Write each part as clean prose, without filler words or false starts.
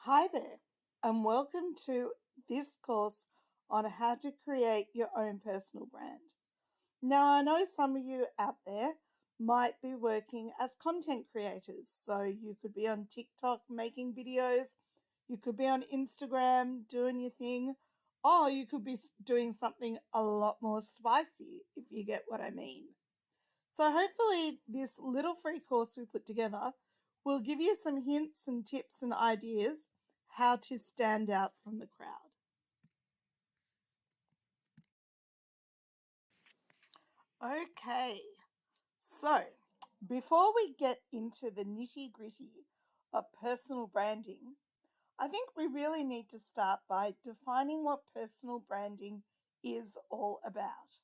Hi there, and welcome to this course on how to create your own personal brand. Now, I know some of you out there might be working as content creators, so you could be on TikTok making videos, you could be on Instagram doing your thing, or you could be doing something a lot more spicy, if you get what I mean. So, hopefully, this little free course we put together will give you some hints and tips and ideas how to stand out from the crowd. Okay, so before we get into the nitty gritty of personal branding, I think we really need to start by defining what personal branding is all about.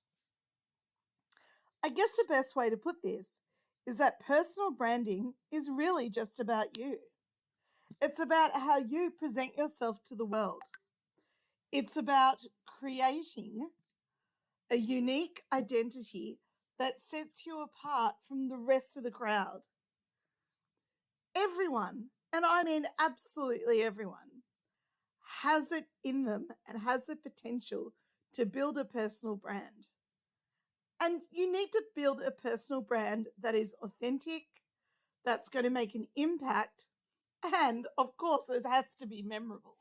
I guess the best way to put this is that personal branding is really just about you. It's about how you present yourself to the world. It's about creating a unique identity that sets you apart from the rest of the crowd. Everyone, and I mean absolutely everyone, has it in them and has the potential to build a personal brand. And you need to build a personal brand that is authentic, that's going to make an impact, and of course, it has to be memorable.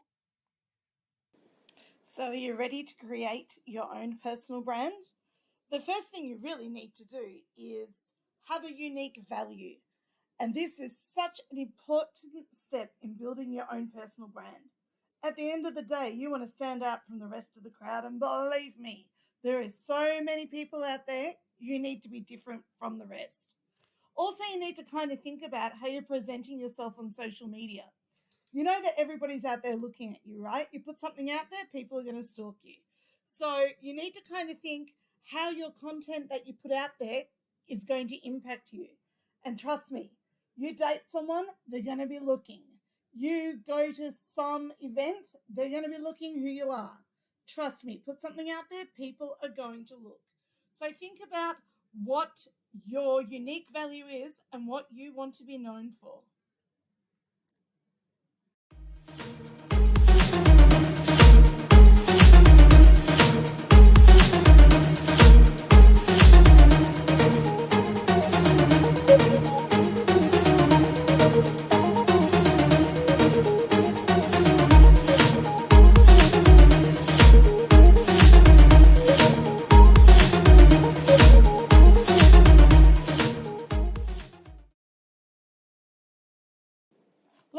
So, are you ready to create your own personal brand? The first thing you really need to do is have a unique value. And this is such an important step in building your own personal brand. At the end of the day, you want to stand out from the rest of the crowd. And believe me, there is so many people out there, you need to be different from the rest. Also, you need to kind of think about how you're presenting yourself on social media. You know that everybody's out there looking at you, right? You put something out there, people are going to stalk you. So you need to kind of think how your content that you put out there is going to impact you. And trust me, you date someone, they're going to be looking. You go to some event, they're going to be looking who you are. Trust me, put something out there, people are going to look. So think about what your unique value is and what you want to be known for.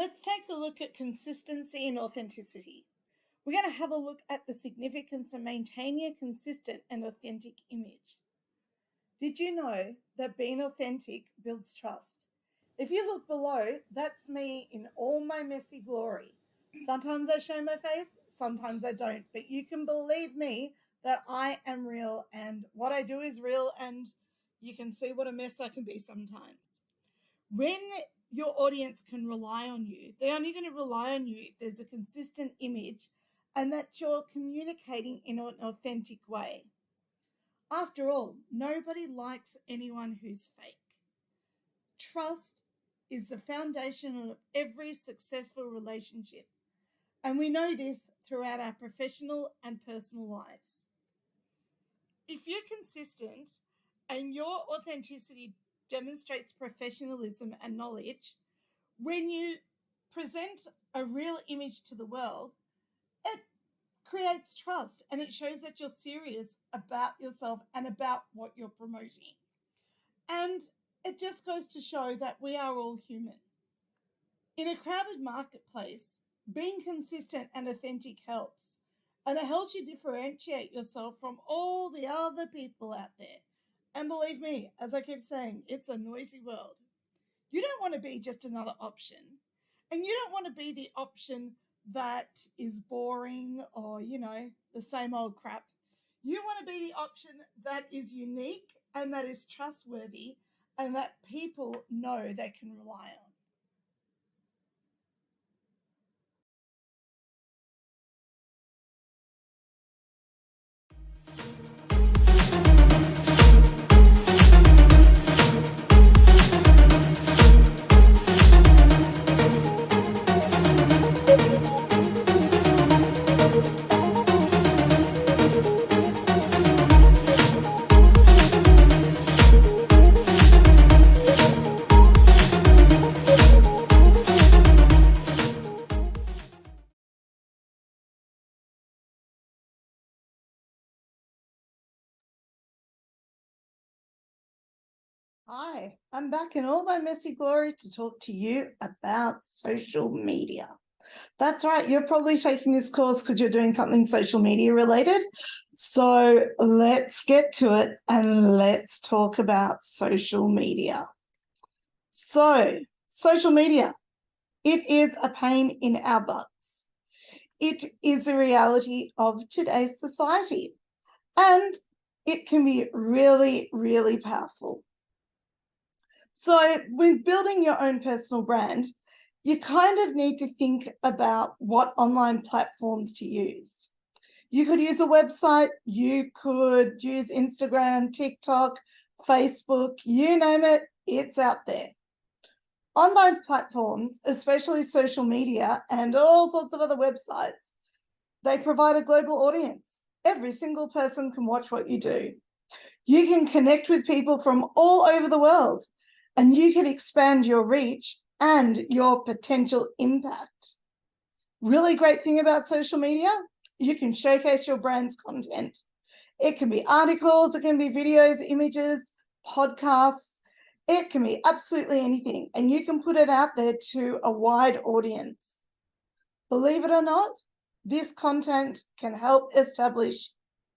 Let's take a look at consistency and authenticity. We're going to have a look at the significance of maintaining a consistent and authentic image. Did you know that being authentic builds trust? If you look below, that's me in all my messy glory. Sometimes I show my face, sometimes I don't, but you can believe me that I am real and what I do is real, and you can see what a mess I can be sometimes. When your audience can rely on you, they're only going to rely on you if there's a consistent image and that you're communicating in an authentic way. After all, nobody likes anyone who's fake. Trust is the foundation of every successful relationship, and we know this throughout our professional and personal lives. If you're consistent and your authenticity demonstrates professionalism and knowledge, when you present a real image to the world, it creates trust and it shows that you're serious about yourself and about what you're promoting. And it just goes to show that we are all human. In a crowded marketplace, being consistent and authentic helps. And it helps you differentiate yourself from all the other people out there. And believe me, as I keep saying, it's a noisy world. You don't want to be just another option. And you don't want to be the option that is boring or, the same old crap. You want to be the option that is unique and that is trustworthy and that people know they can rely on. Hi, I'm back in all my messy glory to talk to you about social media. That's right, you're probably taking this course because you're doing something social media related. So let's get to it and let's talk about social media. So, social media, it is a pain in our butts. It is a reality of today's society, and it can be really, really powerful. So, with building your own personal brand, you kind of need to think about what online platforms to use. You could use a website, you could use Instagram, TikTok, Facebook, you name it, it's out there. Online platforms, especially social media and all sorts of other websites, they provide a global audience. Every single person can watch what you do. You can connect with people from all over the world, and you can expand your reach and your potential impact. Really great thing about social media, you can showcase your brand's content. It can be articles, it can be videos, images, podcasts, it can be absolutely anything, and you can put it out there to a wide audience. Believe it or not, this content can help establish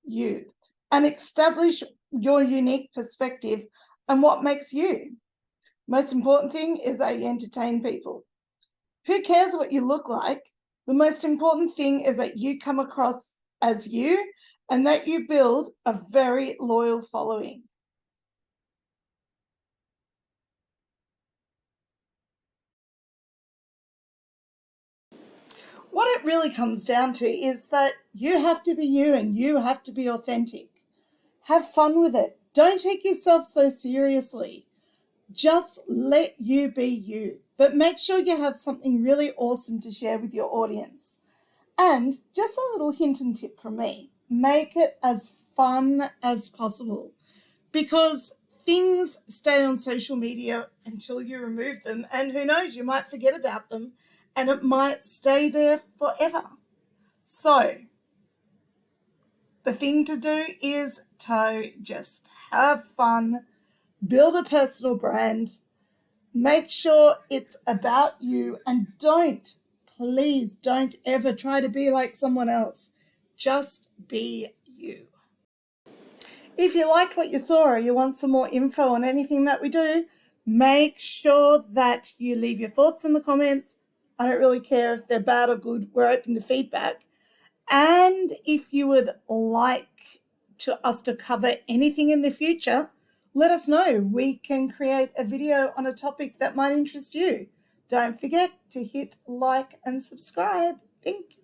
you and establish your unique perspective and what makes you. Most important thing is that you entertain people. Who cares what you look like? The most important thing is that you come across as you and that you build a very loyal following. What it really comes down to is that you have to be you and you have to be authentic. Have fun with it. Don't take yourself so seriously. Just let you be you, but make sure you have something really awesome to share with your audience. And just a little hint and tip from me, make it as fun as possible, because things stay on social media until you remove them, and who knows, you might forget about them and it might stay there forever. So the thing to do is to just have fun, build a personal brand, make sure it's about you, and please don't ever try to be like someone else. Just be you. If you liked what you saw or you want some more info on anything that we do, make sure that you leave your thoughts in the comments. I don't really care if they're bad or good, we're open to feedback. And if you would like us to cover anything in the future, let us know. We can create a video on a topic that might interest you. Don't forget to hit like and subscribe. Thank you.